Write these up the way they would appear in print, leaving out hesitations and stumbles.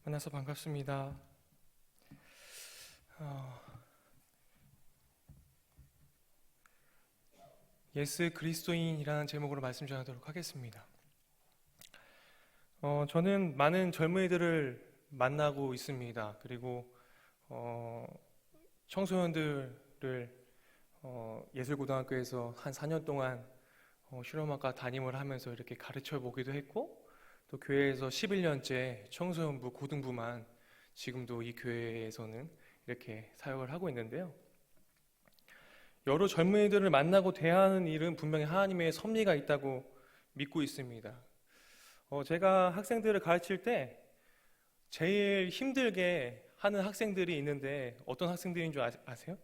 만나서 반갑습니다. 예스 그리스도인이라는 제목으로 말씀 전하도록 하겠습니다. 저는 많은 젊은이들을 만나고 있습니다. 그리고 청소년들을 예술고등학교에서 한 4년 동안 실험학과 담임을 하면서 이렇게 가르쳐 보기도 했고, 또 교회에서 11년째 청소년부, 고등부만 지금도 이 교회에서는 이렇게 사역을 하고 있는데요. 여러 젊은이들을 만나고 대하는 일은 분명히 하나님의 섭리가 있다고 믿고 있습니다. 제가 학생들을 가르칠 때 제일 힘들게 하는 학생들이 있는데 어떤 학생들인 줄 아세요?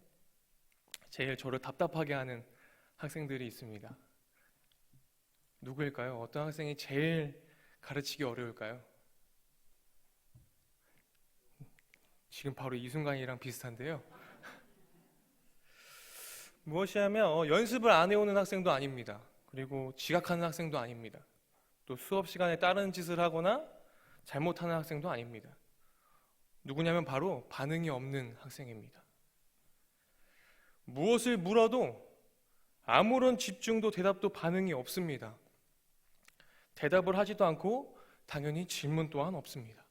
제일 저를 답답하게 하는 학생들이 있습니다. 누구일까요? 어떤 학생이 제일 가르치기 어려울까요? 지금 바로 이 순간이랑 비슷한데요. 무엇이냐면 연습을 안 해오는 학생도 아닙니다. 그리고 지각하는 학생도 아닙니다. 또 수업 시간에 다른 짓을 하거나 잘못하는 학생도 아닙니다. 누구냐면 바로 반응이 없는 학생입니다. 무엇을 물어도 아무런 집중도 대답도 반응이 없습니다. 대답을 하지도 않고 당연히 질문 또한 없습니다.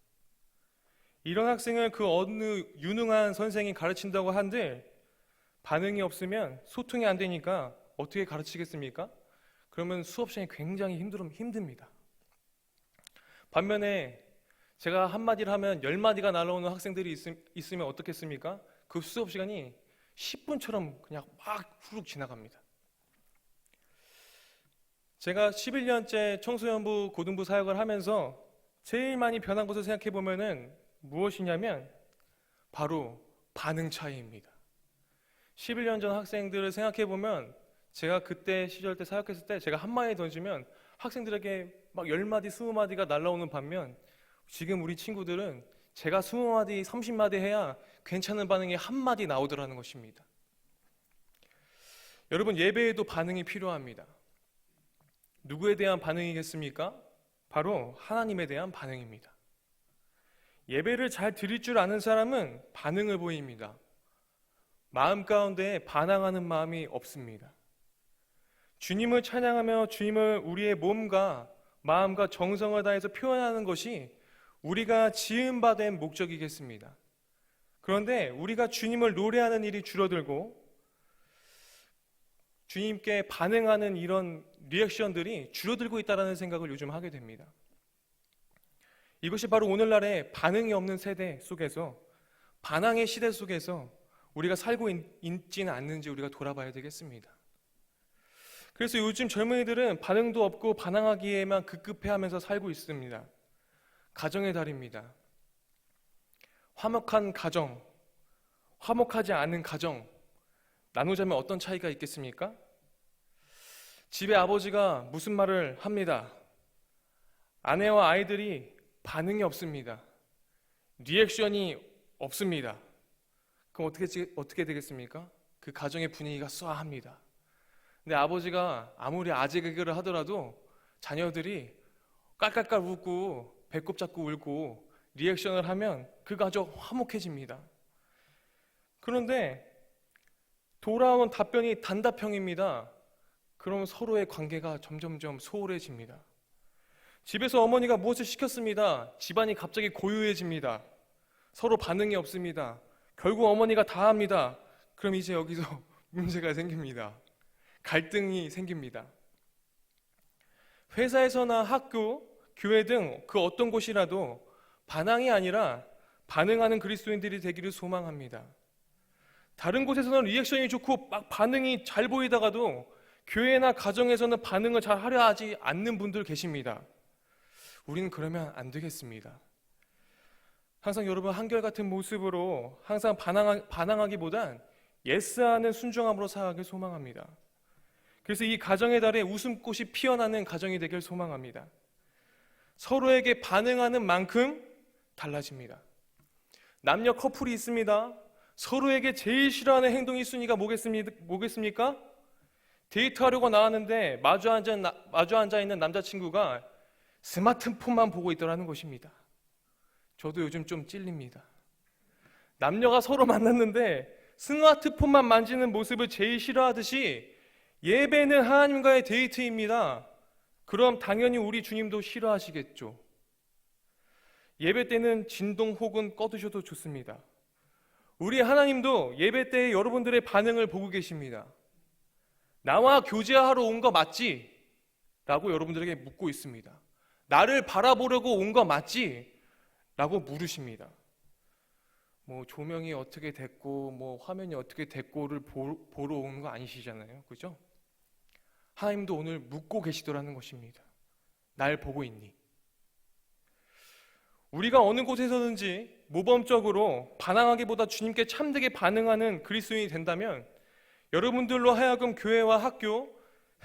이런 학생을 그 어느 유능한 선생이 가르친다고 한들 반응이 없으면 소통이 안 되니까 어떻게 가르치겠습니까? 그러면 수업 시간이 굉장히 힘듭니다. 반면에 제가 한마디를 하면 10마디가 날아오는 학생들이 있으면 어떻겠습니까? 그 수업 시간이 10분처럼 그냥 막 후룩 지나갑니다. 제가 11년째 청소년부, 고등부 사역을 하면서 제일 많이 변한 것을 생각해 보면은 무엇이냐면 바로 반응 차이입니다. 11년 전 학생들을 생각해 보면 제가 그때 시절 때 사역했을 때 제가 한마디 던지면 학생들에게 막 10마디, 20마디가 날라오는 반면 지금 우리 친구들은 제가 20마디, 30마디 해야 괜찮은 반응이 한마디 나오더라는 것입니다. 여러분, 예배에도 반응이 필요합니다. 누구에 대한 반응이겠습니까? 바로 하나님에 대한 반응입니다. 예배를 잘 드릴 줄 아는 사람은 반응을 보입니다. 마음 가운데 반항하는 마음이 없습니다. 주님을 찬양하며 주님을 우리의 몸과 마음과 정성을 다해서 표현하는 것이 우리가 지은 바 된 목적이겠습니다. 그런데 우리가 주님을 노래하는 일이 줄어들고 주님께 반응하는 이런 리액션들이 줄어들고 있다는 생각을 요즘 하게 됩니다. 이것이 바로 오늘날의 반응이 없는 세대 속에서, 반항의 시대 속에서 우리가 살고 있지는 않는지 우리가 돌아봐야 되겠습니다. 그래서 요즘 젊은이들은 반응도 없고 반항하기에만 급급해하면서 살고 있습니다. 가정의 달입니다. 화목한 가정, 화목하지 않은 가정, 나누자면 어떤 차이가 있겠습니까? 집에 아버지가 무슨 말을 합니다. 아내와 아이들이 반응이 없습니다. 리액션이 없습니다. 그럼 어떻게 되겠습니까? 그 가정의 분위기가 쏴합니다. 근데 아버지가 아무리 아재 개그를 하더라도 자녀들이 깔깔깔 웃고 배꼽 잡고 울고 리액션을 하면 그 가정 화목해집니다. 그런데 돌아온 답변이 단답형입니다. 그럼 서로의 관계가 점점점 소홀해집니다. 집에서 어머니가 무엇을 시켰습니다. 집안이 갑자기 고요해집니다. 서로 반응이 없습니다. 결국 어머니가 다 합니다. 그럼 이제 여기서 문제가 생깁니다. 갈등이 생깁니다. 회사에서나 학교, 교회 등 그 어떤 곳이라도 반항이 아니라 반응하는 그리스도인들이 되기를 소망합니다. 다른 곳에서는 리액션이 좋고 막 반응이 잘 보이다가도 교회나 가정에서는 반응을 잘 하려 하지 않는 분들 계십니다. 우리는 그러면 안 되겠습니다. 항상 여러분 한결같은 모습으로 항상 반항하기보단 예스하는 순종함으로 살아가길 소망합니다. 그래서 이 가정의 달에 웃음꽃이 피어나는 가정이 되길 소망합니다. 서로에게 반응하는 만큼 달라집니다. 남녀 커플이 있습니다. 서로에게 제일 싫어하는 행동이 순위가 뭐겠습니까? 데이트하려고 나왔는데 마주 앉아 있는 남자친구가 스마트폰만 보고 있더라는 것입니다. 저도 요즘 좀 찔립니다. 남녀가 서로 만났는데 스마트폰만 만지는 모습을 제일 싫어하듯이 예배는 하나님과의 데이트입니다. 그럼 당연히 우리 주님도 싫어하시겠죠. 예배 때는 진동 혹은 꺼두셔도 좋습니다. 우리 하나님도 예배 때 여러분들의 반응을 보고 계십니다. 나와 교제하러 온 거 맞지? 라고 여러분들에게 묻고 있습니다. 나를 바라보려고 온 거 맞지? 라고 물으십니다. 뭐 조명이 어떻게 됐고 뭐 화면이 어떻게 됐고를 보러 오는 거 아니시잖아요. 그죠? 하나님도 오늘 묻고 계시더라는 것입니다. 날 보고 있니? 우리가 어느 곳에서든지 모범적으로 반항하기보다 주님께 참되게 반응하는 그리스도인이 된다면 여러분들로 하여금 교회와 학교,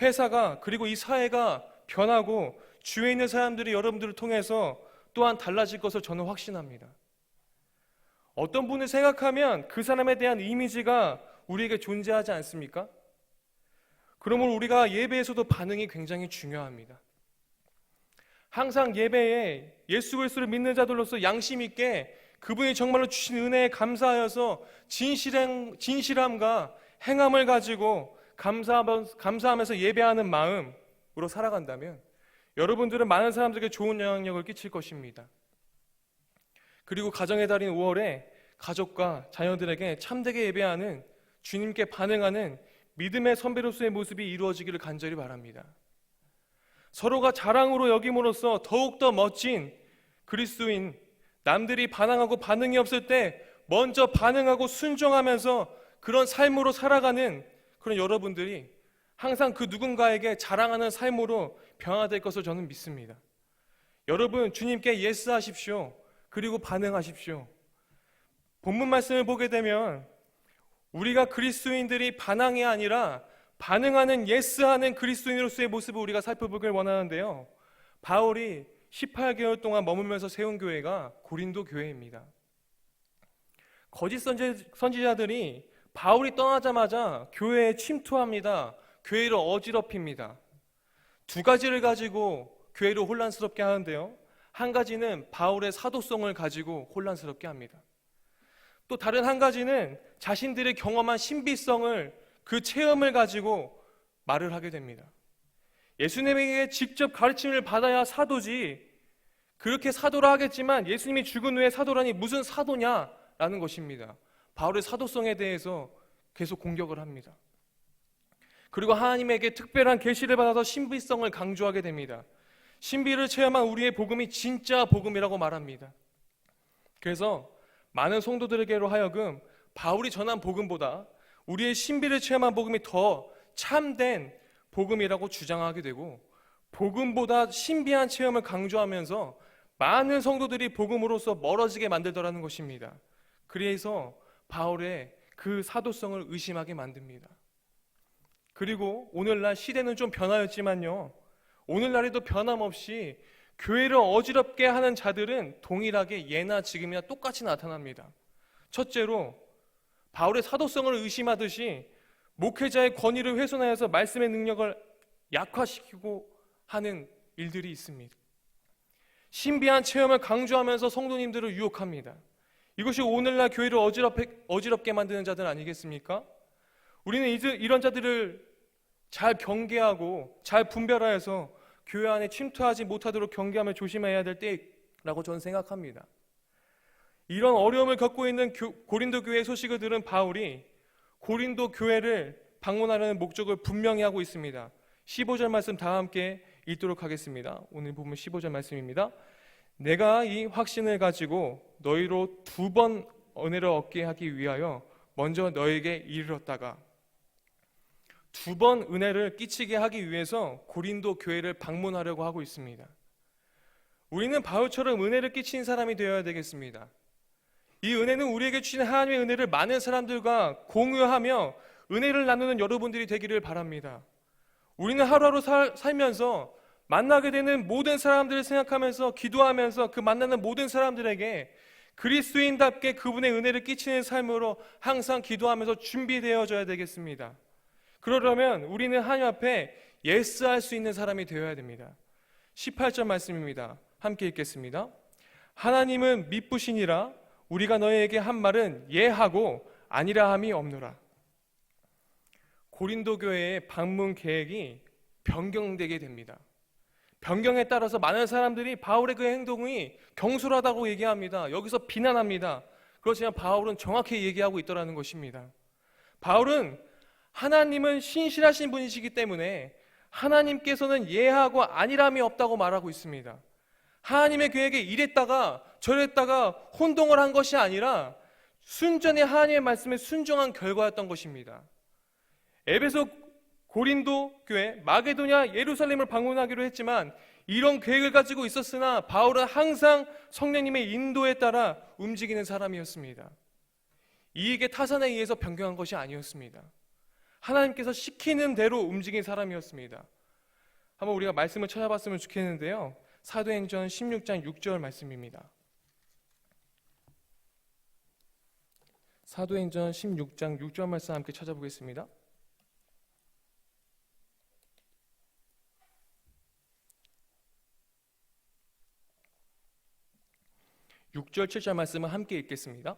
회사가 그리고 이 사회가 변하고 주위에 있는 사람들이 여러분들을 통해서 또한 달라질 것을 저는 확신합니다. 어떤 분을 생각하면 그 사람에 대한 이미지가 우리에게 존재하지 않습니까? 그러므로 우리가 예배에서도 반응이 굉장히 중요합니다. 항상 예배에 예수 그리스도를 믿는 자들로서 양심 있게 그분이 정말로 주신 은혜에 감사하여서 진실함과 행함을 가지고 감사하면서 예배하는 마음으로 살아간다면 여러분들은 많은 사람들에게 좋은 영향력을 끼칠 것입니다. 그리고 가정의 달인 5월에 가족과 자녀들에게 참되게 예배하는 주님께 반응하는 믿음의 선배로서의 모습이 이루어지기를 간절히 바랍니다. 서로가 자랑으로 여김으로써 더욱더 멋진 그리스도인, 남들이 반항하고 반응이 없을 때 먼저 반응하고 순종하면서 그런 삶으로 살아가는 그런 여러분들이 항상 그 누군가에게 자랑하는 삶으로 변화될 것을 저는 믿습니다. 여러분, 주님께 예스하십시오. 그리고 반응하십시오. 본문 말씀을 보게 되면 우리가 그리스도인들이 반항이 아니라 반응하는 예스하는 그리스도인으로서의 모습을 우리가 살펴보길 원하는데요. 바울이 18개월 동안 머물면서 세운 교회가 고린도 교회입니다. 거짓 선지자들이 바울이 떠나자마자 교회에 침투합니다. 교회를 어지럽힙니다. 두 가지를 가지고 교회를 혼란스럽게 하는데요. 한 가지는 바울의 사도성을 가지고 혼란스럽게 합니다. 또 다른 한 가지는 자신들의 경험한 신비성을 그 체험을 가지고 말을 하게 됩니다. 예수님에게 직접 가르침을 받아야 사도지, 그렇게 사도라 하겠지만 예수님이 죽은 후에 사도라니 무슨 사도냐라는 것입니다. 바울의 사도성에 대해서 계속 공격을 합니다. 그리고 하나님에게 특별한 계시를 받아서 신비성을 강조하게 됩니다. 신비를 체험한 우리의 복음이 진짜 복음이라고 말합니다. 그래서 많은 성도들에게로 하여금 바울이 전한 복음보다 우리의 신비를 체험한 복음이 더 참된 복음이라고 주장하게 되고, 복음보다 신비한 체험을 강조하면서 많은 성도들이 복음으로서 멀어지게 만들더라는 것입니다. 그래서 바울의 그 사도성을 의심하게 만듭니다. 그리고 오늘날 시대는 좀 변화였지만요, 오늘날에도 변함없이 교회를 어지럽게 하는 자들은 동일하게 예나 지금이나 똑같이 나타납니다. 첫째로 바울의 사도성을 의심하듯이 목회자의 권위를 훼손하여서 말씀의 능력을 약화시키고 하는 일들이 있습니다. 신비한 체험을 강조하면서 성도님들을 유혹합니다. 이것이 오늘날 교회를 어지럽게 만드는 자들 아니겠습니까? 우리는 이런 자들을 잘 경계하고 잘 분별하여서 교회 안에 침투하지 못하도록 경계하며 조심해야 될 때라고 저는 생각합니다. 이런 어려움을 겪고 있는 고린도 교회의 소식을 들은 바울이 고린도 교회를 방문하려는 목적을 분명히 하고 있습니다. 15절 말씀 다 함께 읽도록 하겠습니다. 오늘 보면 15절 말씀입니다. 내가 이 확신을 가지고 너희로 2번 은혜를 얻게 하기 위하여 먼저 너에게 이르렀다가, 2번 은혜를 끼치게 하기 위해서 고린도 교회를 방문하려고 하고 있습니다. 우리는 바울처럼 은혜를 끼친 사람이 되어야 되겠습니다. 이 은혜는 우리에게 주신 하나님의 은혜를 많은 사람들과 공유하며 은혜를 나누는 여러분들이 되기를 바랍니다. 우리는 하루하루 살면서 만나게 되는 모든 사람들을 생각하면서 기도하면서 그 만나는 모든 사람들에게 그리스도인답게 그분의 은혜를 끼치는 삶으로 항상 기도하면서 준비되어져야 되겠습니다. 그러려면 우리는 하나님 앞에 예스할 수 있는 사람이 되어야 됩니다. 18절 말씀입니다. 함께 읽겠습니다. 하나님은 미쁘시니라. 우리가 너희에게 한 말은 예하고 아니라 함이 없노라. 고린도 교회의 방문 계획이 변경되게 됩니다. 변경에 따라서 많은 사람들이 바울의 그 행동이 경솔하다고 얘기합니다. 여기서 비난합니다. 그렇지만 바울은 정확히 얘기하고 있더라는 것입니다. 바울은 하나님은 신실하신 분이시기 때문에 하나님께서는 예하고 안일함이 없다고 말하고 있습니다. 하나님의 계획에 이랬다가 저랬다가 혼동을 한 것이 아니라 순전히 하나님의 말씀에 순종한 결과였던 것입니다. 에베소, 고린도 교회, 마게도냐, 예루살렘을 방문하기로 했지만 이런 계획을 가지고 있었으나 바울은 항상 성령님의 인도에 따라 움직이는 사람이었습니다. 이익의 타산에 의해서 변경한 것이 아니었습니다. 하나님께서 시키는 대로 움직인 사람이었습니다. 한번 우리가 말씀을 찾아봤으면 좋겠는데요. 사도행전 16장 6절 말씀입니다. 사도행전 16장 6절 말씀 함께 찾아보겠습니다. 6절 7절 말씀을 함께 읽겠습니다.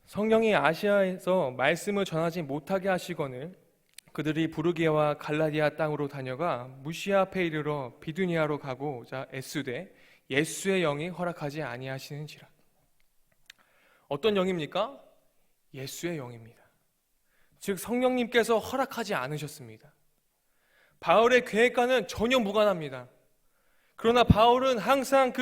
성령이 아시아에서 말씀을 전하지 못하게 하시거늘 그들이 부르기아와 갈라디아 땅으로 다녀가 무시아 앞에 이르러 비두니아로 가고자 애쓰되 예수의 영이 허락하지 아니하시는지라. 어떤 영입니까? 예수의 영입니다. 즉 성령님께서 허락하지 않으셨습니다. 바울의 계획과는 전혀 무관합니다. 그러나 바울은 항상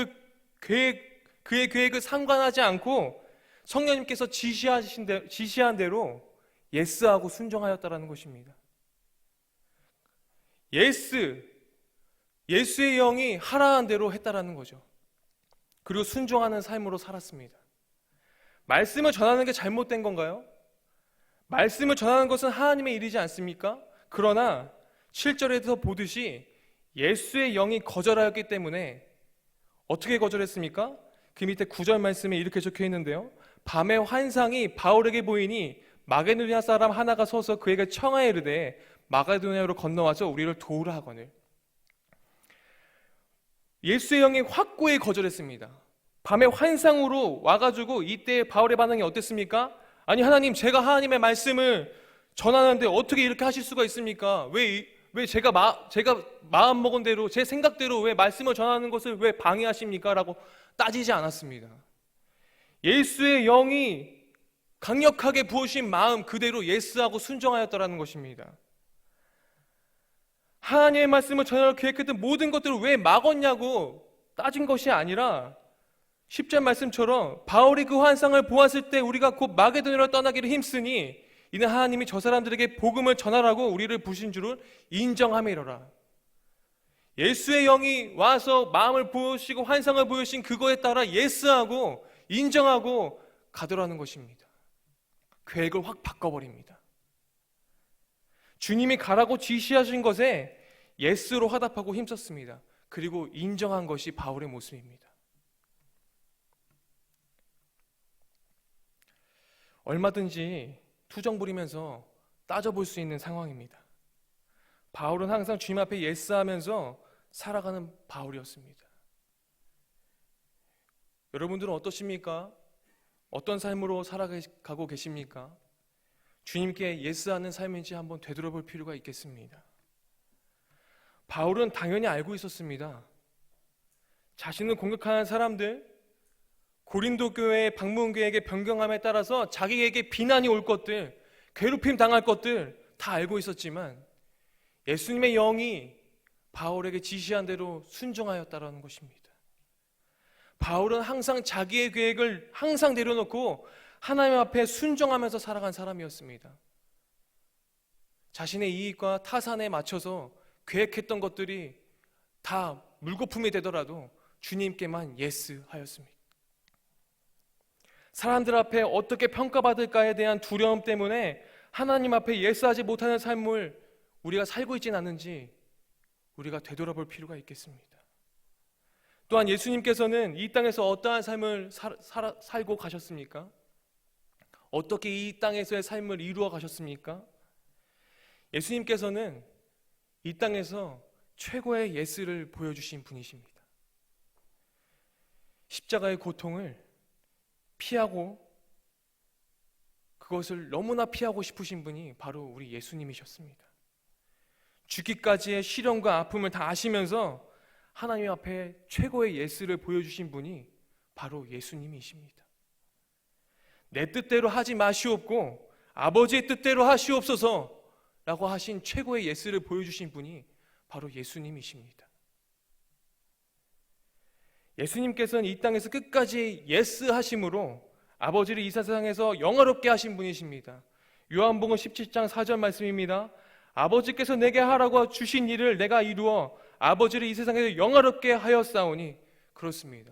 그의 계획을 상관하지 않고 성령님께서 지시한 대로 예스하고 순종하였다라는 것입니다. 예수의 영이 하라한 대로 했다라는 거죠. 그리고 순종하는 삶으로 살았습니다. 말씀을 전하는 게 잘못된 건가요? 말씀을 전하는 것은 하나님의 일이지 않습니까? 그러나 7절에서 보듯이 예수의 영이 거절하였기 때문에 어떻게 거절했습니까? 그 밑에 9절 말씀에 이렇게 적혀 있는데요. 밤에 환상이 바울에게 보이니 마게도냐 사람 하나가 서서 그에게 청하에 이르되 마게도냐로 건너와서 우리를 도우라 하거늘. 예수의 영이 확고히 거절했습니다. 밤에 환상으로 와가지고 이때 바울의 반응이 어땠습니까? 아니 하나님, 제가 하나님의 말씀을 전하는데 어떻게 이렇게 하실 수가 있습니까? 왜 제가 마음 먹은 대로 제 생각대로 왜 말씀을 전하는 것을 왜 방해하십니까? 라고 따지지 않았습니다. 예수의 영이 강력하게 부으신 마음 그대로 예스하고 순종하였더라는 것입니다. 하나님의 말씀을 전하려 계획했던 모든 것들을 왜 막았냐고 따진 것이 아니라 10절 말씀처럼 바울이 그 환상을 보았을 때 우리가 곧 마게도냐로 떠나기를 힘쓰니 이는 하나님이 저 사람들에게 복음을 전하라고 우리를 부신 줄을 인정함이로라. 예수의 영이 와서 마음을 부으시고 환상을 보여주신 그거에 따라 예스하고 인정하고 가더라는 것입니다. 계획을 확 바꿔버립니다. 주님이 가라고 지시하신 것에 예스로 화답하고 힘썼습니다. 그리고 인정한 것이 바울의 모습입니다. 얼마든지 투정 부리면서 따져볼 수 있는 상황입니다. 바울은 항상 주님 앞에 예스하면서 살아가는 바울이었습니다. 여러분들은 어떠십니까? 어떤 삶으로 살아가고 계십니까? 주님께 예스하는 삶인지 한번 되돌아볼 필요가 있겠습니다. 바울은 당연히 알고 있었습니다. 자신을 공격하는 사람들, 고린도 교회의 방문교회에게 변경함에 따라서 자기에게 비난이 올 것들, 괴롭힘 당할 것들 다 알고 있었지만 예수님의 영이 바울에게 지시한 대로 순종하였다라는 것입니다. 바울은 항상 자기의 계획을 항상 내려놓고 하나님 앞에 순종하면서 살아간 사람이었습니다. 자신의 이익과 타산에 맞춰서 계획했던 것들이 다 물거품이 되더라도 주님께만 예스하였습니다. 사람들 앞에 어떻게 평가받을까에 대한 두려움 때문에 하나님 앞에 예스하지 못하는 삶을 우리가 살고 있지는 않은지 우리가 되돌아볼 필요가 있겠습니다. 또한 예수님께서는 이 땅에서 어떠한 삶을 살고 가셨습니까? 어떻게 이 땅에서의 삶을 이루어 가셨습니까? 예수님께서는 이 땅에서 최고의 예스를 보여주신 분이십니다. 십자가의 고통을 피하고 그것을 너무나 피하고 싶으신 분이 바로 우리 예수님이셨습니다. 죽기까지의 시련과 아픔을 다 아시면서 하나님 앞에 최고의 예스를 보여주신 분이 바로 예수님이십니다. 내 뜻대로 하지 마시옵고 아버지의 뜻대로 하시옵소서 라고 하신 최고의 예스를 보여주신 분이 바로 예수님이십니다. 예수님께서는 이 땅에서 끝까지 예스 하심으로 아버지를 이 세상에서 영화롭게 하신 분이십니다. 요한복음 17장 4절 말씀입니다. 아버지께서 내게 하라고 주신 일을 내가 이루어 아버지를 이 세상에서 영화롭게 하였사오니. 그렇습니다.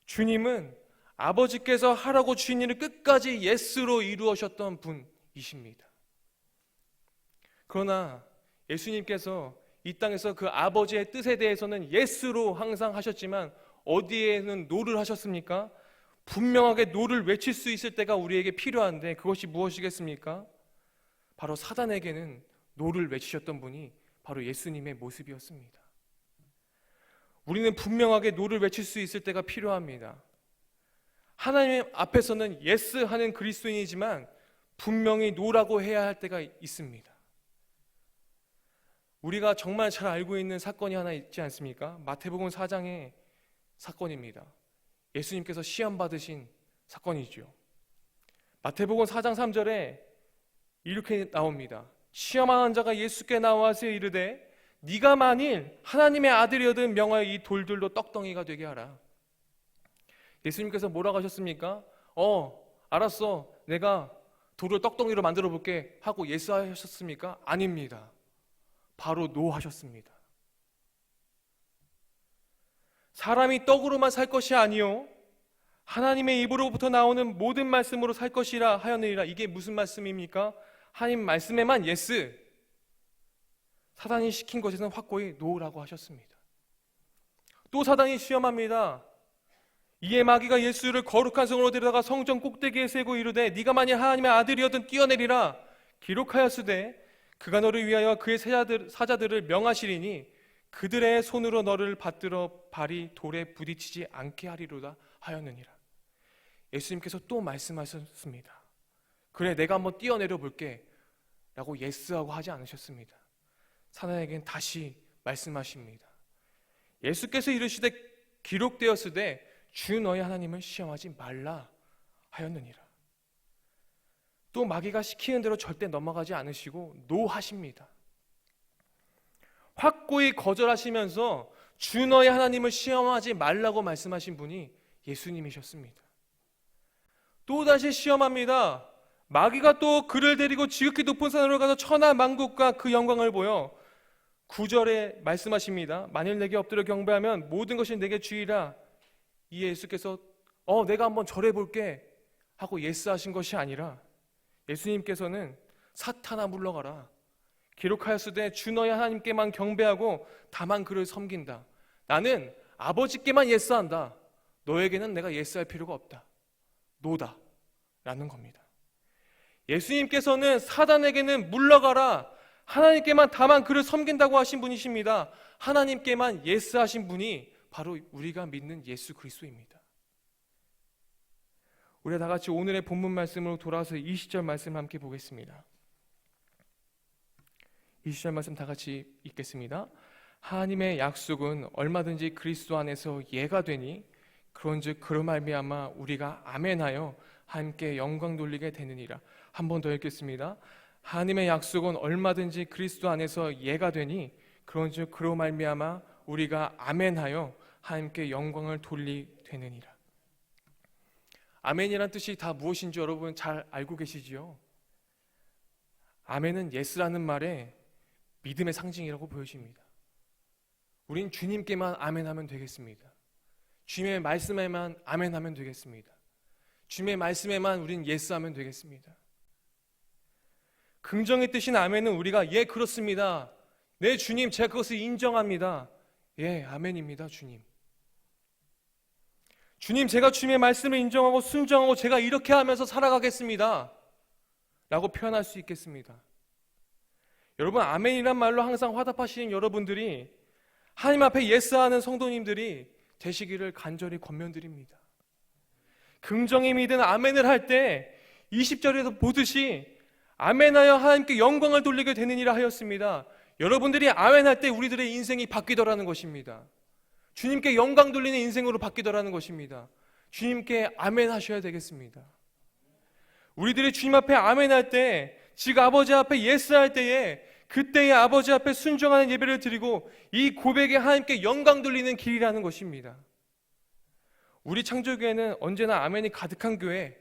주님은 아버지께서 하라고 주신 일을 끝까지 예스로 이루어셨던 분이십니다. 그러나 예수님께서 이 땅에서 그 아버지의 뜻에 대해서는 예스로 항상 하셨지만 어디에는 노를 하셨습니까? 분명하게 노를 외칠 수 있을 때가 우리에게 필요한데 그것이 무엇이겠습니까? 바로 사단에게는 노를 외치셨던 분이 바로 예수님의 모습이었습니다. 우리는 분명하게 노를 외칠 수 있을 때가 필요합니다. 하나님 앞에서는 예스 하는 그리스도인이지만 분명히 노라고 해야 할 때가 있습니다. 우리가 정말 잘 알고 있는 사건이 하나 있지 않습니까? 마태복음 4장의 사건입니다. 예수님께서 시험 받으신 사건이죠. 마태복음 4장 3절에 이렇게 나옵니다. 시험하는 자가 예수께 나와서 이르되 네가 만일 하나님의 아들이거든 명하여 이 돌들로 떡덩이가 되게 하라. 예수님께서 뭐라고 하셨습니까? 알았어, 내가 돌을 떡덩이로 만들어 볼게 하고 예수하셨습니까? 아닙니다. 바로 노 하셨습니다. 사람이 떡으로만 살 것이 아니요 하나님의 입으로부터 나오는 모든 말씀으로 살 것이라 하였느니라. 이게 무슨 말씀입니까? 하나님 말씀에만 예스, 사단이 시킨 것에는 확고히 노라고 하셨습니다. 또 사단이 시험합니다. 이에 마귀가 예수를 거룩한 성으로 데려다가 성전 꼭대기에 세고 이르되 네가 만일 하나님의 아들이었든 뛰어내리라. 기록하였으되 그가 너를 위하여 그의 사자들을 명하시리니 그들의 손으로 너를 받들어 발이 돌에 부딪히지 않게 하리로다 하였느니라. 예수님께서 또 말씀하셨습니다. 그래, 내가 한번 뛰어내려 볼게 라고 예스하고 하지 않으셨습니다. 사단에게는 다시 말씀하십니다. 예수께서 이르시되 기록되었으되 주 너희 하나님을 시험하지 말라 하였느니라. 또 마귀가 시키는 대로 절대 넘어가지 않으시고 노하십니다. 확고히 거절하시면서 주 너희 하나님을 시험하지 말라고 말씀하신 분이 예수님이셨습니다. 또다시 시험합니다. 마귀가 또 그를 데리고 지극히 높은 산으로 가서 천하 만국과 그 영광을 보여 9절에 말씀하십니다. 만일 내게 엎드려 경배하면 모든 것이 내게 주이라. 이에 예수께서 내가 한번 절해볼게 하고 예스하신 것이 아니라 예수님께서는 사탄아 물러가라. 기록하였으되 주 너희 하나님께만 경배하고 다만 그를 섬긴다. 나는 아버지께만 예스한다. 너에게는 내가 예스할 필요가 없다. 노다 라는 겁니다. 예수님께서는 사단에게는 물러가라, 하나님께만 다만 그를 섬긴다고 하신 분이십니다. 하나님께만 예스하신 분이 바로 우리가 믿는 예수 그리스도입니다. 우리가 다 같이 오늘의 본문 말씀으로 돌아와서 20절 말씀 함께 보겠습니다. 20절 말씀 다 같이 읽겠습니다. 하나님의 약속은 얼마든지 그리스도 안에서 예가 되니 그런즉 그로 말미암아 우리가 아멘하여 함께 영광 돌리게 되느니라. 한 번 더 읽겠습니다. 하나님의 약속은 얼마든지 그리스도 안에서 예가 되니 그런즉 그로 말미암아 우리가 아멘하여 함께 영광을 돌리게 되느니라. 아멘이란 뜻이 다 무엇인지 여러분 잘 알고 계시지요? 아멘은 예스라는 말에 믿음의 상징이라고 보여집니다. 우린 주님께만 아멘하면 되겠습니다. 주님의 말씀에만 아멘하면 되겠습니다. 주님의 말씀에만 우린 예스하면 되겠습니다. 긍정의 뜻인 아멘은 우리가 예 그렇습니다. 네 주님 제가 그것을 인정합니다. 예 아멘입니다 주님. 주님 제가 주님의 말씀을 인정하고 순종하고 제가 이렇게 하면서 살아가겠습니다 라고 표현할 수 있겠습니다. 여러분 아멘이란 말로 항상 화답하시는 여러분들이 하나님 앞에 예스하는 성도님들이 되시기를 간절히 권면드립니다. 긍정의 믿음 아멘을 할 때 20절에서 보듯이 아멘하여 하나님께 영광을 돌리게 되느니라 하였습니다. 여러분들이 아멘할 때 우리들의 인생이 바뀌더라는 것입니다. 주님께 영광 돌리는 인생으로 바뀌더라는 것입니다. 주님께 아멘하셔야 되겠습니다. 우리들이 주님 앞에 아멘할 때, 즉 아버지 앞에 예스할 때에 그때의 아버지 앞에 순종하는 예배를 드리고 이 고백에 하나님께 영광 돌리는 길이라는 것입니다. 우리 창조교회는 언제나 아멘이 가득한 교회,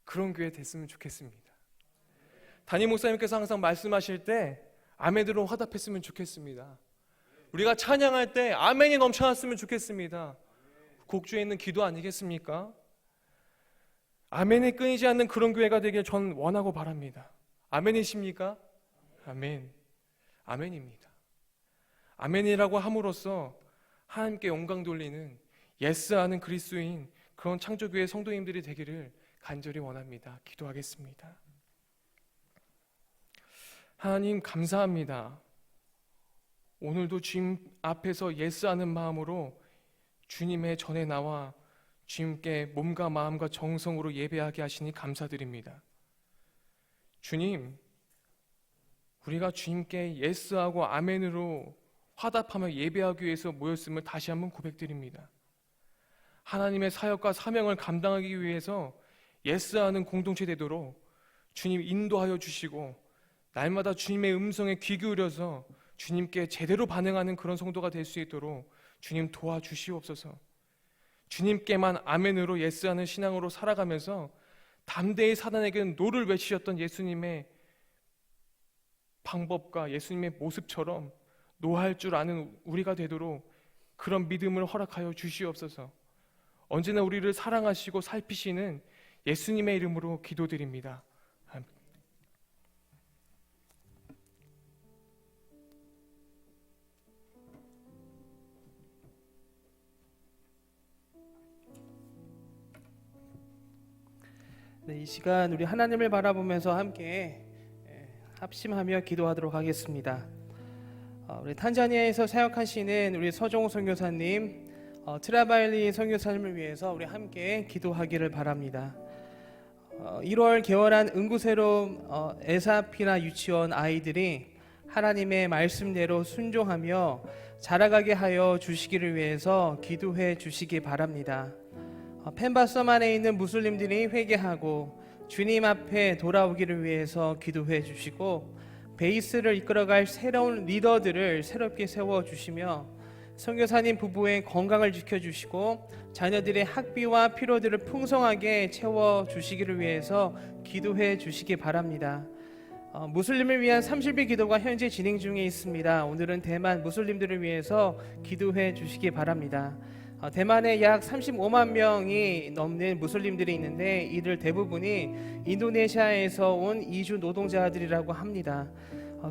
그런 교회 됐으면 좋겠습니다. 담임 목사님께서 항상 말씀하실 때 아멘으로 화답했으면 좋겠습니다. 우리가 찬양할 때 아멘이 넘쳐났으면 좋겠습니다. 곡주에 있는 기도 아니겠습니까? 아멘이 끊이지 않는 그런 교회가 되길 전 원하고 바랍니다. 아멘이십니까? 아멘. 아멘입니다. 아멘이라고 함으로써 하나님께 영광 돌리는 예스하는 그리스도인 그런 창조교회 성도님들이 되기를 간절히 원합니다. 기도하겠습니다. 하나님 감사합니다. 오늘도 주님 앞에서 예스하는 마음으로 주님의 전에 나와 주님께 몸과 마음과 정성으로 예배하게 하시니 감사드립니다. 주님, 우리가 주님께 예스하고 아멘으로 화답하며 예배하기 위해서 모였음을 다시 한번 고백드립니다. 하나님의 사역과 사명을 감당하기 위해서 예스하는 공동체 되도록 주님 인도하여 주시고 날마다 주님의 음성에 귀 기울여서 주님께 제대로 반응하는 그런 성도가 될 수 있도록 주님 도와주시옵소서. 주님께만 아멘으로 예스하는 신앙으로 살아가면서 담대히 사단에게는 노를 외치셨던 예수님의 방법과 예수님의 모습처럼 노할 줄 아는 우리가 되도록 그런 믿음을 허락하여 주시옵소서. 언제나 우리를 사랑하시고 살피시는 예수님의 이름으로 기도드립니다. 아멘. 네, 이 시간 우리 하나님을 바라보면서 함께 합심하며 기도하도록 하겠습니다. 우리 탄자니아에서 사역하시는 우리 서정호 선교사님, 트라바일리 선교사님을 위해서 우리 함께 기도하기를 바랍니다. 1월 개원한 은구새로 에사피나 유치원 아이들이 하나님의 말씀대로 순종하며 자라가게 하여 주시기를 위해서 기도해 주시기 바랍니다. 펜바섬 안에 있는 무슬림들이 회개하고 주님 앞에 돌아오기를 위해서 기도해 주시고 베이스를 이끌어갈 새로운 리더들을 새롭게 세워주시며 선교사님 부부의 건강을 지켜주시고 자녀들의 학비와 필요들을 풍성하게 채워주시기를 위해서 기도해 주시기 바랍니다. 무슬림을 위한 30일 기도가 현재 진행 중에 있습니다. 오늘은 대만 무슬림들을 위해서 기도해 주시기 바랍니다. 대만에 약 35만 명이 넘는 무슬림들이 있는데 이들 대부분이 인도네시아에서 온 이주 노동자들이라고 합니다.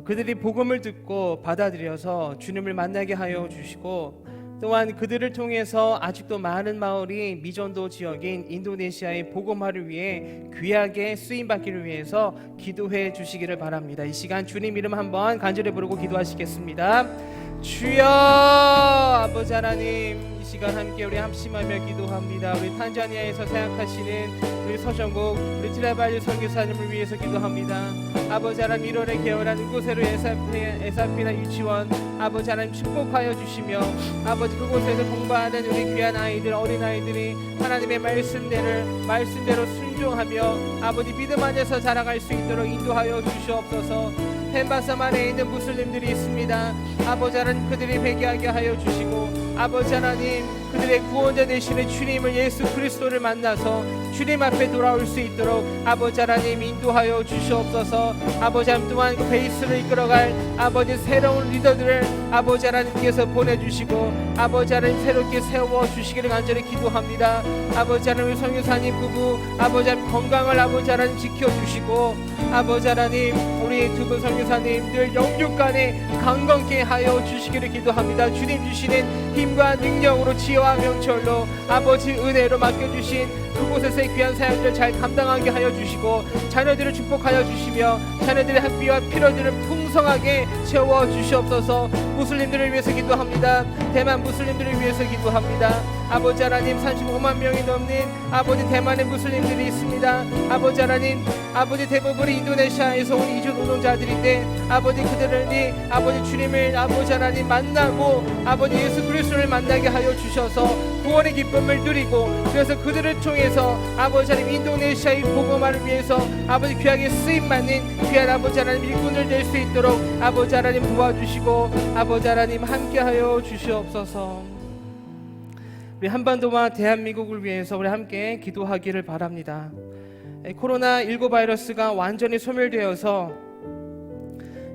그들이 복음을 듣고 받아들여서 주님을 만나게 하여 주시고 또한 그들을 통해서 아직도 많은 마을이 미전도 지역인 인도네시아의 복음화를 위해 귀하게 쓰임받기를 위해서 기도해 주시기를 바랍니다. 이 시간 주님 이름 한번 간절히 부르고 기도하시겠습니다. 주여 아버지 하나님, 이 시간 함께 우리 합심하며 기도합니다. 우리 탄자니아에서 사역하시는 우리 서정국, 우리 트라바일리 선교사님을 위해서 기도합니다. 아버지 하나님 1월에 개원한 은고새로 에사피나 유치원 아버지 하나님 축복하여 주시며 아버지 그곳에서 공부하는 우리 귀한 아이들, 어린아이들이 하나님의 말씀대로 순종하며 아버지 믿음 안에서 자라갈 수 있도록 인도하여 주시옵소서. 펜바섬 안에 있는 무슬림들이 있습니다. 아버지 하나님 그들이 회개하게 하여 주시고 아버지 하나님 그들의 구원자 되시는 주님을 예수 그리스도를 만나서 주님 앞에 돌아올 수 있도록 아버지 하나님 인도하여 주시옵소서. 아버지 하나님 또한 그 베이스를 이끌어갈 아버지 새로운 리더들을 아버지 하나님께서 보내주시고 아버지 하나님 새롭게 세워주시기를 간절히 기도합니다. 아버지 하나님 성유사님 부부 아버지 하나님 건강을 아버지 하나님 지켜주시고 아버지 하나님 우리 두 분 성유사님 늘 영육간에 강건케 하여 주시기를 기도합니다. 주님 주시는 힘과 능력으로 지혜와 명철로 아버지 은혜로 맡겨주신 그곳에서의 귀한 사역을 잘 감당하게 하여 주시고 자녀들을 축복하여 주시며 자녀들의 학비와 필요들을 풍성하게 채워 주시옵소서. 무슬림들을 위해서 기도합니다. 대만 무슬림들을 위해서 기도합니다. 아버지 하나님, 35만 명이 넘는 아버지 대만의 무슬림들이 있습니다. 아버지 하나님, 아버지 대부분이 인도네시아에서 온 이주 노동자들인데 아버지 그들이 아버지 주님을 아버지 하나님 만나고 아버지 예수 그리스도를 만나게 하여 주셔서 구원의 기쁨을 누리고, 그래서 그들을 통해서 아버지 하나님 인도네시아의 복음화를 위해서 아버지 귀하게 쓰임받는 귀한 아버지 하나님 일꾼들 될 수 있도록 아버지 하나님 도와주시고 아버지 하나님 함께하여 주시옵소서. 우리 한반도와 대한민국을 위해서 우리 함께 기도하기를 바랍니다. 코로나19 바이러스가 완전히 소멸되어서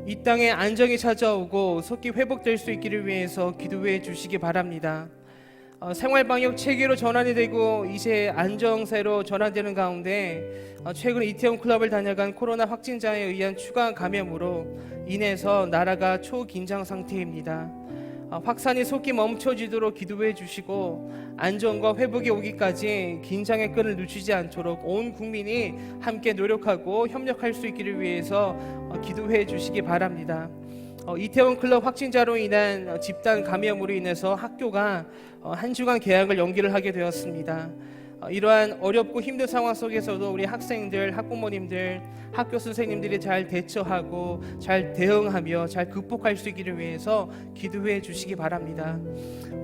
이 땅에 안정이 찾아오고 속히 회복될 수 있기를 위해서 기도해 주시기 바랍니다. 생활방역 체계로 전환이 되고 이제 안정세로 전환되는 가운데 최근 이태원 클럽을 다녀간 코로나 확진자에 의한 추가 감염으로 인해서 나라가 초긴장 상태입니다. 확산이 속히 멈춰지도록 기도해 주시고 안정과 회복이 오기까지 긴장의 끈을 놓치지 않도록 온 국민이 함께 노력하고 협력할 수 있기를 위해서 기도해 주시기 바랍니다. 이태원 클럽 확진자로 인한 집단 감염으로 인해서 학교가 한 주간 개학을 연기를 하게 되었습니다. 이러한 어렵고 힘든 상황 속에서도 우리 학생들, 학부모님들, 학교 선생님들이 잘 대처하고 잘 대응하며 잘 극복할 수 있기를 위해서 기도해 주시기 바랍니다.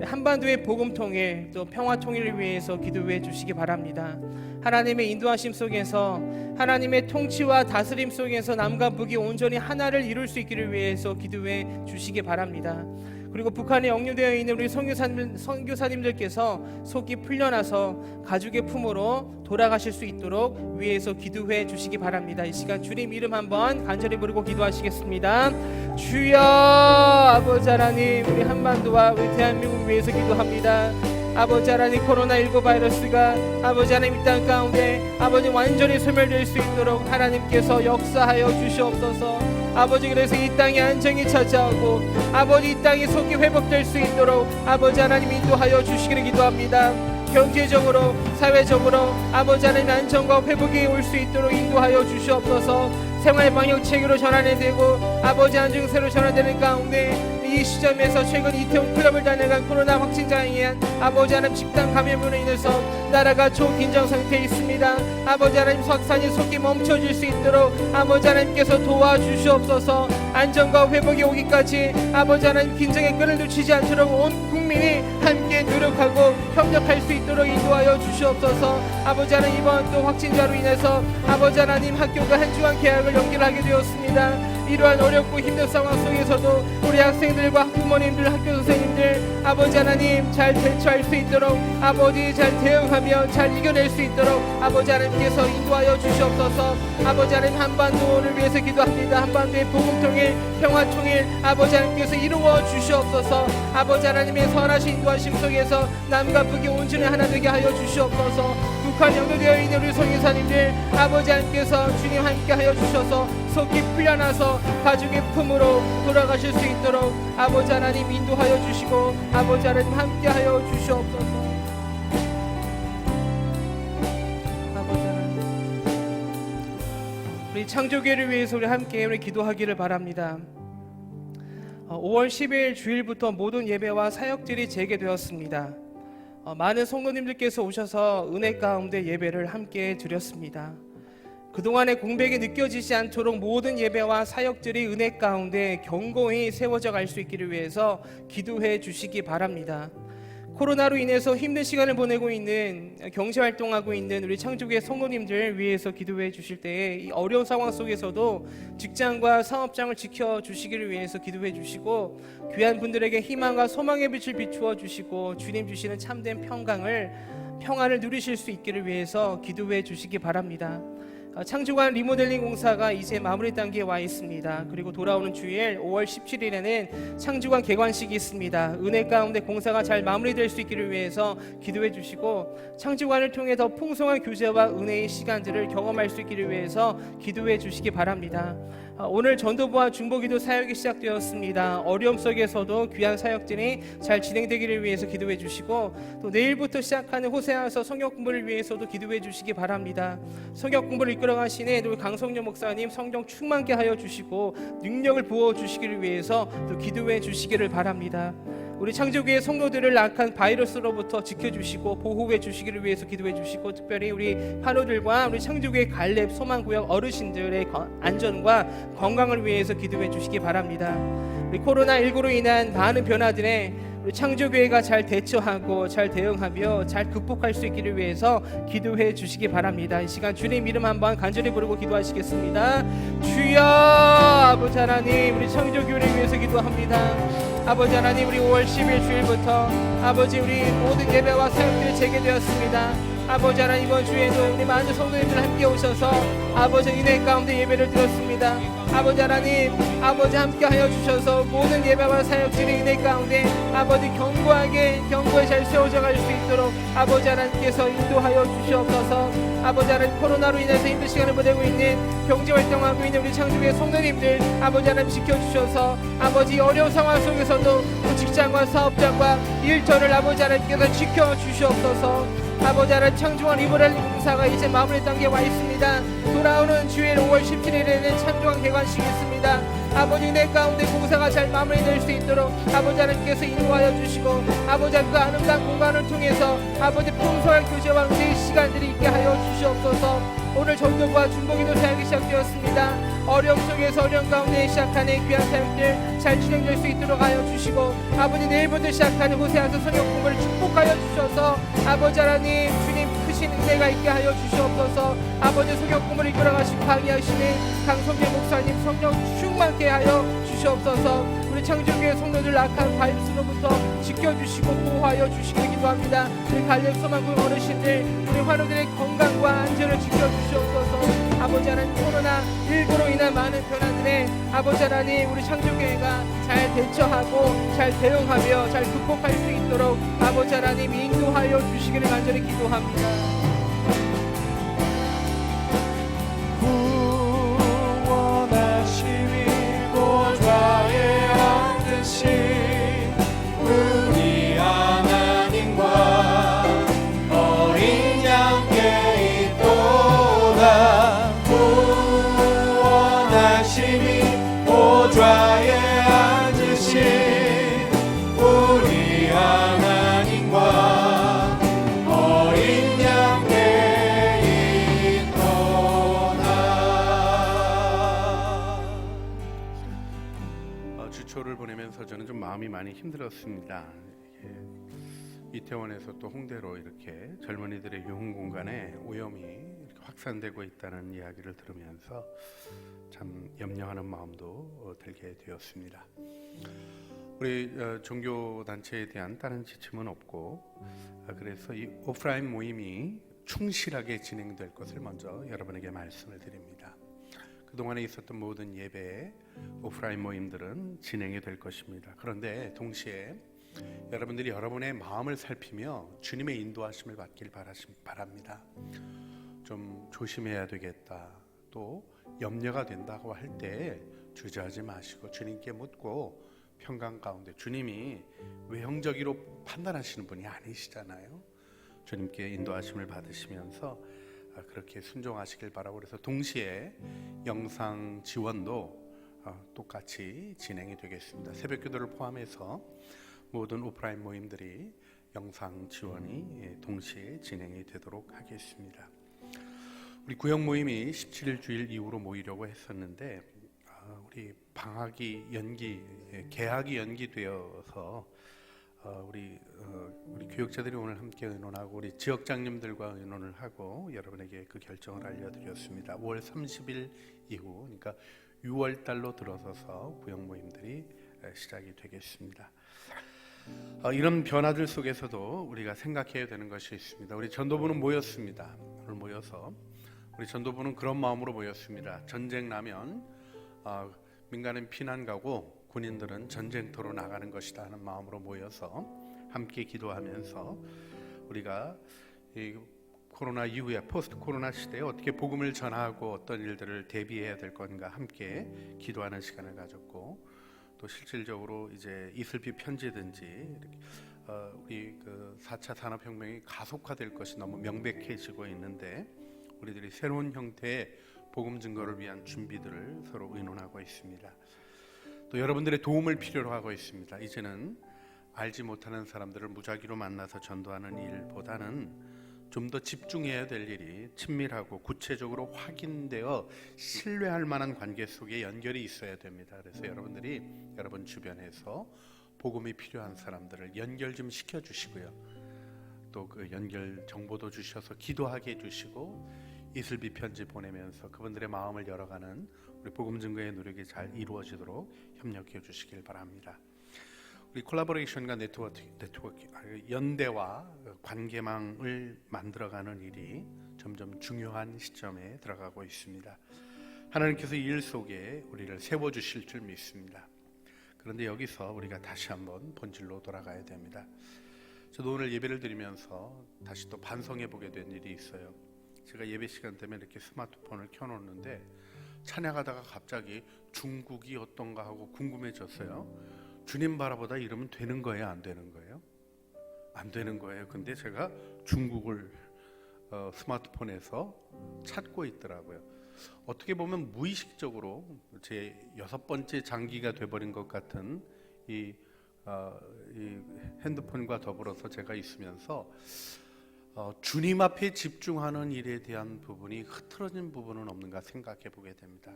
한반도의 복음 통일, 또 평화 통일을 위해서 기도해 주시기 바랍니다. 하나님의 인도하심 속에서 하나님의 통치와 다스림 속에서 남과 북이 온전히 하나를 이룰 수 있기를 위해서 기도해 주시기 바랍니다. 그리고 북한에 억류되어 있는 우리 선교사님들께서 속이 풀려나서 가족의 품으로 돌아가실 수 있도록 위에서 기도해 주시기 바랍니다. 이 시간 주님 이름 한번 간절히 부르고 기도하시겠습니다. 주여, 아버지 하나님, 우리 한반도와 우리 대한민국을 위해서 기도합니다. 아버지 하나님, 코로나19 바이러스가 아버지 하나님 이 땅 가운데 아버지 완전히 소멸될 수 있도록 하나님께서 역사하여 주시옵소서. 아버지, 그래서 이 땅에 안정이 찾아오고 아버지 이 땅이 속히 회복될 수 있도록 아버지 하나님 인도하여 주시기를 기도합니다. 경제적으로, 사회적으로 아버지 하나님 안정과 회복이 올 수 있도록 인도하여 주시옵소서. 생활방역 체계로 전환이 되고 아버지 안정세로 전환되는 가운데 이 시점에서 최근 이태원 클럽을 다녀간 코로나 확진자에 의한 아버지 하나님 집단 감염으로 인해서 나라가 초긴장 상태에 있습니다. 아버지 하나님 확산이 속히 멈춰질 수 있도록 아버지 하나님께서 도와주시옵소서. 안정과 회복이 오기까지 아버지 하나님 긴장의 끈을 놓치지 않도록 온 국민이 함께 노력하고 협력할 수 있도록 인도하여 주시옵소서. 아버지 하나님, 이번 또 확진자로 인해서 아버지 하나님 학교가 한 주간 개학을 연기하게 되었습니다. 이러한 어렵고 힘든 상황 속에서도 우리 학생들과 학부모님들, 학교 선생님들 아버지 하나님 잘 대처할 수 있도록 아버지 잘 대응하며 잘 이겨낼 수 있도록 아버지 하나님께서 인도하여 주시옵소서. 아버지 하나님, 한반도를 위해서 기도합니다. 한반도의 복음통일, 평화통일 아버지 하나님께서 이루어 주시옵소서. 아버지 하나님의 선하신 인도하심 속에서 남과 북이 온전히 하나 되게 하여 주시옵소서. 북한 연결되어 있는 우리 성인사님들 아버지 하나님께서 주님 함께 하여 주셔서 속히 풀려나서 가족의 품으로 돌아가실 수 있도록 아버지 하나님 인도하여 주시고 아버지 하나님 함께 하여 주시옵소서. 아버지 하나님, 우리 창조교회를 위해서 우리 함께 우리 기도하기를 바랍니다. 5월 10일 주일부터 모든 예배와 사역들이 재개되었습니다. 많은 성도님들께서 오셔서 은혜 가운데 예배를 함께 드렸습니다. 그동안의 공백이 느껴지지 않도록 모든 예배와 사역들이 은혜 가운데 견고히 세워져 갈 수 있기를 위해서 기도해 주시기 바랍니다. 코로나로 인해서 힘든 시간을 보내고 있는, 경제활동하고 있는 우리 창조교회 성도님들 위해서 기도해 주실 때에 이 어려운 상황 속에서도 직장과 사업장을 지켜주시기를 위해서 기도해 주시고 귀한 분들에게 희망과 소망의 빛을 비추어 주시고 주님 주시는 참된 평안을 누리실 수 있기를 위해서 기도해 주시기 바랍니다. 창조관 리모델링 공사가 이제 마무리 단계에 와 있습니다. 그리고 돌아오는 주일 5월 17일에는 창조관 개관식이 있습니다. 은혜 가운데 공사가 잘 마무리될 수 있기를 위해서 기도해 주시고 창조관을 통해 더 풍성한 교제와 은혜의 시간들을 경험할 수 있기를 위해서 기도해 주시기 바랍니다. 오늘 전도부와 중보기도 사역이 시작되었습니다. 어려움 속에서도 귀한 사역들이 잘 진행되기를 위해서 기도해 주시고 또 내일부터 시작하는 호세아서 성경 공부를 위해서도 기도해 주시기 바랍니다. 성경 공부를 이끌어 가시는 우리 강성녀 목사님 성령 충만케 하여 주시고 능력을 부어 주시기를 위해서 또 기도해 주시기를 바랍니다. 우리 창조교회 성도들을 악한 바이러스로부터 지켜주시고 보호해 주시기를 위해서 기도해 주시고, 특별히 우리 환우들과 우리 창조교회 갈렙 소망구역 어르신들의 안전과 건강을 위해서 기도해 주시기 바랍니다. 우리 코로나19로 인한 많은 변화들에 우리 창조교회가 잘 대처하고 잘 대응하며 잘 극복할 수 있기를 위해서 기도해 주시기 바랍니다. 이 시간 주님 이름 한번 간절히 부르고 기도하시겠습니다. 주여, 아버지 하나님, 우리 창조교회를 위해서 기도합니다. 아버지 하나님, 우리 5월 10일 주일부터 아버지 우리 모든 예배와 사역들이 재개되었습니다. 아버지 하나님, 이번 주에도 우리 많은 성도님들 함께 오셔서 아버지 은혜 가운데 예배를 드렸습니다. 아버지 하나님, 아버지 함께 하여 주셔서 모든 예배와 사역들이 은혜 가운데 아버지 견고하게 잘 세워져 갈 수 있도록 아버지 하나님께서 인도하여 주시옵소서. 아버지 하나님, 코로나로 인해서 힘든 시간을 보내고 있는 경제활동하고 있는 우리 창조교회 성도님들 아버지 하나님 지켜주셔서 아버지 어려운 상황 속에서도 또 직장과 사업장과 일터를 아버지 하나님께서 지켜주시옵소서. 아버지 하나님, 창조한 리버럴 공사가 이제 마무리 단계에 와 있습니다. 돌아오는 주일 5월 17일에는 창조한 개관식이 있습니다. 아버지 내 가운데 공사가 잘 마무리될 수 있도록 아버지 하나님께서 인도하여 주시고, 아버지 그 아름다운 공간을 통해서 아버지 풍성한 교제와 은혜의 시간들이 있게 하여 주시옵소서. 오늘 전도부와 중보기도 사역이 시작되었습니다. 어려움 속에서 어려움 가운데 시작하는 귀한 사역들 잘 진행될 수 있도록 하여 주시고, 아버지 내일부터 시작하는 호세아서 성경 공부를 축복하여 주셔서 아버지 하나님, 주님 크신 은혜가 있게 하여 주시옵소서. 아버지 성경 공부를 이끌어가시고 강의하시는 강성재 목사님 성령 충만케 하여 주시옵소서. 우리 창조교회 성도들 악한 바이러스로부터 지켜주시고 보호하여 주시길 기도합니다. 우리 갈렙 소망구역 어르신들, 우리 환우들의 건강과 안전을 지켜주시옵소서. 아버지 하나님, 코로나19로 인한 많은 변화들에 아버지 하나님, 우리 창조교회가 잘 대처하고 잘 대응하며 잘 극복할 수 있도록 아버지 하나님 인도하여 주시기를 간절히 기도합니다. 우리 하나님과 어린 양께 있도다. 구원하심이 보좌에 앉으신 우리 하나님과 어린 양께 있도다. 주초를 보내면서 저는 좀 마음이 많이 힘들었습니다. 이태원에서 또 홍대로 이렇게 젊은이들의 유흥 공간에 오염이 이렇게 확산되고 있다는 이야기를 들으면서 참 염려하는 마음도 들게 되었습니다. 우리 종교 단체에 대한 다른 지침은 없고, 그래서 이 오프라인 모임이 충실하게 진행될 것을 먼저 여러분에게 말씀을 드립니다. 그동안에 있었던 모든 예배, 오프라인 모임들은 진행이 될 것입니다. 그런데 동시에 여러분들이 여러분의 마음을 살피며 주님의 인도하심을 받길 바랍니다. 좀 조심해야 되겠다, 또 염려가 된다고 할 때 주저하지 마시고 주님께 묻고, 평강 가운데 주님이 외형적으로 판단하시는 분이 아니시잖아요. 주님께 인도하심을 받으시면서 그렇게 순종하시길 바라고, 그래서 동시에 영상 지원도 똑같이 진행이 되겠습니다. 새벽기도를 포함해서 모든 오프라인 모임들이 영상 지원이 동시에 진행이 되도록 하겠습니다. 우리 구역 모임이 17일 주일 이후로 모이려고 했었는데 우리 방학이 개학이 연기되어서 우리 교육자들이 오늘 함께 의논하고 우리 지역장님들과 의논을 하고 여러분에게 그 결정을 알려드렸습니다. 5월 30일 이후, 그러니까 6월 달로 들어서서 구역 모임들이 시작이 되겠습니다. 이런 변화들 속에서도 우리가 생각해야 되는 것이 있습니다. 우리 전도부는 모였습니다. 오늘 모여서 우리 전도부는 그런 마음으로 모였습니다. 전쟁 나면 민간인 피난 가고 군인들은 전쟁터로 나가는 것이다 하는 마음으로 모여서 함께 기도하면서 우리가 이 코로나 이후에 포스트 코로나 시대에 어떻게 복음을 전하고 어떤 일들을 대비해야 될 건가 함께 기도하는 시간을 가졌고, 또 실질적으로 이제 이슬피 편지든지 이렇게 우리 그 4차 산업혁명이 가속화될 것이 너무 명백해지고 있는데 우리들이 새로운 형태의 복음 증거를 위한 준비들을 서로 의논하고 있습니다. 또 여러분들의 도움을 필요로 하고 있습니다. 이제는 알지 못하는 사람들을 무작위로 만나서 전도하는 일보다는 좀 더 집중해야 될 일이 친밀하고 구체적으로 확인되어 신뢰할 만한 관계 속에 연결이 있어야 됩니다. 그래서 여러분들이 여러분 주변에서 복음이 필요한 사람들을 연결 좀 시켜주시고요. 또 그 연결 정보도 주셔서 기도하게 해주시고 이슬비 편지 보내면서 그분들의 마음을 열어가는 우리 복음 증거의 노력이 잘 이루어지도록 협력해 주시길 바랍니다. 우리 콜라보레이션과 네트워크 연대와 관계망을 만들어가는 일이 점점 중요한 시점에 들어가고 있습니다. 하나님께서 이 일 속에 우리를 세워주실 줄 믿습니다. 그런데 여기서 우리가 다시 한번 본질로 돌아가야 됩니다. 저도 오늘 예배를 드리면서 다시 또 반성해 보게 된 일이 있어요. 제가 예배 시간 되면 이렇게 스마트폰을 켜놓는데 찬양하다가 갑자기 중국이 어떤가 하고 궁금해졌어요. 주님 바라보다 이러면 되는 거예요, 안 되는 거예요? 안 되는 거예요. 근데 제가 중국을 스마트폰에서 찾고 있더라고요. 어떻게 보면 무의식적으로 제 6번째 장기가 돼버린 것 같은 이 핸드폰과 더불어서 제가 있으면서 주님 앞에 집중하는 일에 대한 부분이 흐트러진 부분은 없는가 생각해 보게 됩니다.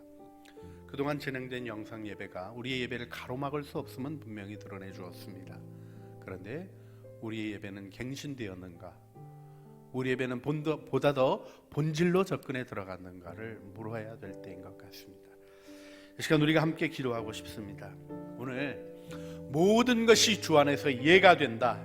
그동안 진행된 영상 예배가 우리의 예배를 가로막을 수 없음은 분명히 드러내 주었습니다. 그런데 우리의 예배는 갱신되었는가? 우리 예배는 보다 더 본질로 접근해 들어갔는가를 물어야 될 때인 것 같습니다. 이 시간 우리가 함께 기도하고 싶습니다. 오늘 모든 것이 주 안에서 이해가 된다.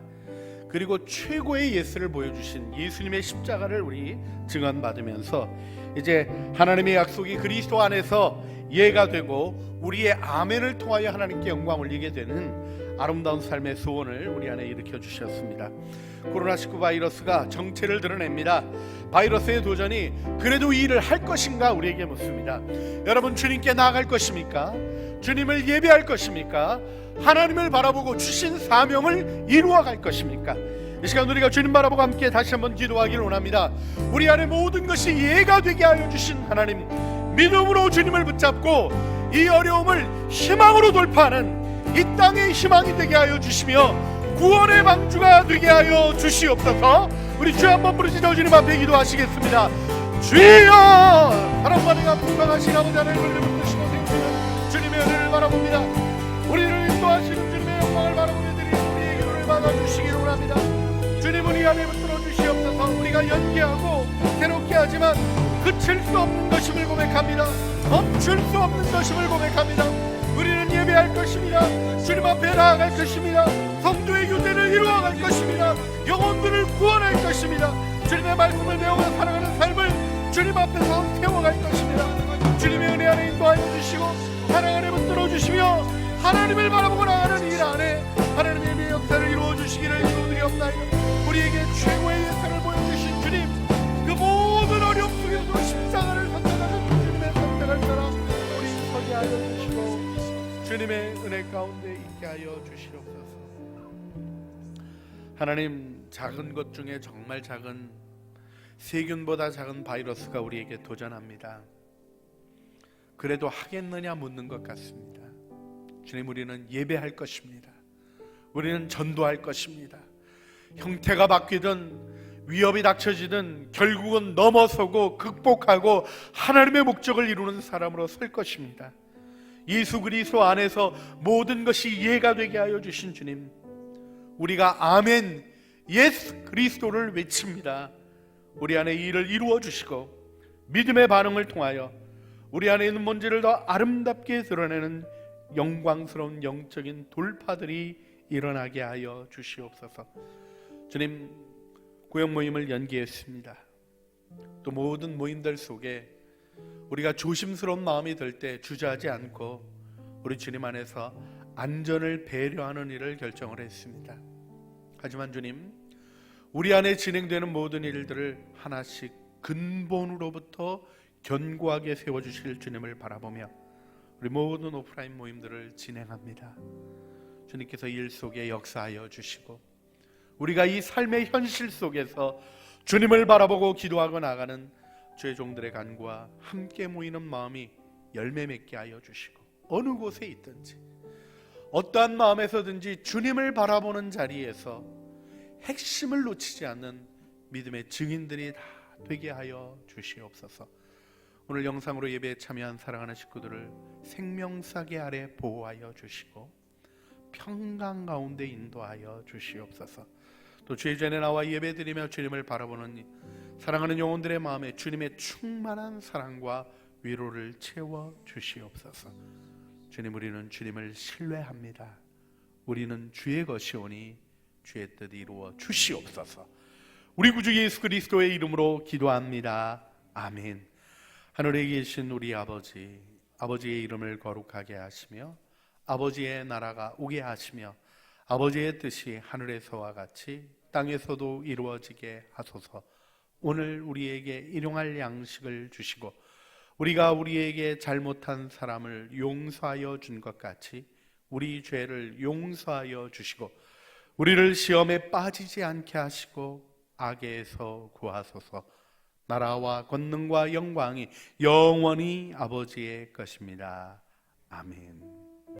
그리고 최고의 예수를 보여주신 예수님의 십자가를 우리 증언받으면서 이제 하나님의 약속이 그리스도 안에서 이해가 되고 우리의 아멘을 통하여 하나님께 영광 올리게 되는 아름다운 삶의 소원을 우리 안에 일으켜 주셨습니다. 코로나19 바이러스가 정체를 드러냅니다. 바이러스의 도전이 그래도 이 일을 할 것인가 우리에게 묻습니다. 여러분, 주님께 나아갈 것입니까? 주님을 예배할 것입니까? 하나님을 바라보고 주신 사명을 이루어갈 것입니까? 이 시간 우리가 주님 바라보고 함께 다시 한번 기도하기를 원합니다. 우리 안에 모든 것이 이해가 되게 하여 주신 하나님, 믿음으로 주님을 붙잡고 이 어려움을 희망으로 돌파하는 이 땅의 희망이 되게 하여 주시며 구원의 방주가 되게 하여 주시옵소서. 우리 주 한번 부르짖어 주님 앞에 기도하시겠습니다. 주여! 사랑과 내가 풍성하신 아버지 하나님을 붙드시고 생기는 주님의 은혜를 바라봅니다. 우리를 인도하시는 주님의 영광을 바라보며 드리는 우리의 기도를 받아주시기를 원합니다. 주님, 우리 안에 붙들어 주시옵소서. 우리가 연기하고 새롭게 하지만 그칠 수 없는 것임을 고백합니다. 멈출 수 없는 것임을 고백합니다. 우리는 예배할 것입니다. 주님 앞에 나아갈 것입니다. 성도의 유대를 이루어갈 것입니다. 영혼들을 구원할 것입니다. 주님의 말씀을 배우며 살아가는 삶을 주님 앞에서 세워갈 것입니다. 주님의 은혜 안에 인도하여 주시고 사랑 안에 붙들어 주시며 하나님을 바라보고 나가는 일 안에 하나님의 은혜의 역사를 이루어 주시기를 기도드리옵나이다. 우리에게 최고의 예산을 보여주신 주님, 그 모든 어려움 속에서 십자가를 선택하는 주님의 선택을 따라 우리 서게 하여 주시고 주님의 은혜 가운데 있게 하여 주시옵소서. 하나님, 작은 것 중에 정말 작은 세균보다 작은 바이러스가 우리에게 도전합니다. 그래도 하겠느냐 묻는 것 같습니다. 주님, 우리는 예배할 것입니다. 우리는 전도할 것입니다. 형태가 바뀌든 위협이 닥쳐지든 결국은 넘어서고 극복하고 하나님의 목적을 이루는 사람으로 설 것입니다. 예수 그리스도 안에서 모든 것이 이해가 되게 하여 주신 주님, 우리가 아멘 예수 그리스도를 외칩니다. 우리 안에 이 일을 이루어 주시고 믿음의 반응을 통하여 우리 안에 있는 문제를 더 아름답게 드러내는 영광스러운 영적인 돌파들이 일어나게 하여 주시옵소서. 주님, 구역 모임을 연기했습니다. 또 모든 모임들 속에 우리가 조심스러운 마음이 들 때 주저하지 않고 우리 주님 안에서 안전을 배려하는 일을 결정을 했습니다. 하지만 주님, 우리 안에 진행되는 모든 일들을 하나씩 근본으로부터 견고하게 세워주실 주님을 바라보며 우리 모든 오프라인 모임들을 진행합니다. 주님께서 일 속에 역사하여 주시고 우리가 이 삶의 현실 속에서 주님을 바라보고 기도하고 나가는 주의 종들의 간구와 함께 모이는 마음이 열매 맺게 하여 주시고, 어느 곳에 있든지 어떠한 마음에서든지 주님을 바라보는 자리에서 핵심을 놓치지 않는 믿음의 증인들이 다 되게 하여 주시옵소서. 오늘 영상으로 예배에 참여한 사랑하는 식구들을 생명사계 아래 보호하여 주시고 평강 가운데 인도하여 주시옵소서. 또 주의 전에 나와 예배드리며 주님을 바라보는 사랑하는 영혼들의 마음에 주님의 충만한 사랑과 위로를 채워 주시옵소서. 주님, 우리는 주님을 신뢰합니다. 우리는 주의 것이오니 주의 뜻 이루어 주시옵소서. 우리 구주 예수 그리스도의 이름으로 기도합니다. 아멘. 하늘에 계신 우리 아버지, 아버지의 이름을 거룩하게 하시며 아버지의 나라가 오게 하시며 아버지의 뜻이 하늘에서와 같이 땅에서도 이루어지게 하소서. 오늘 우리에게 일용할 양식을 주시고 우리가 우리에게 잘못한 사람을 용서하여 준 것 같이 우리 죄를 용서하여 주시고 우리를 시험에 빠지지 않게 하시고 악에서 구하소서. 나라와 권능과 영광이 영원히 아버지의 것입니다. 아멘.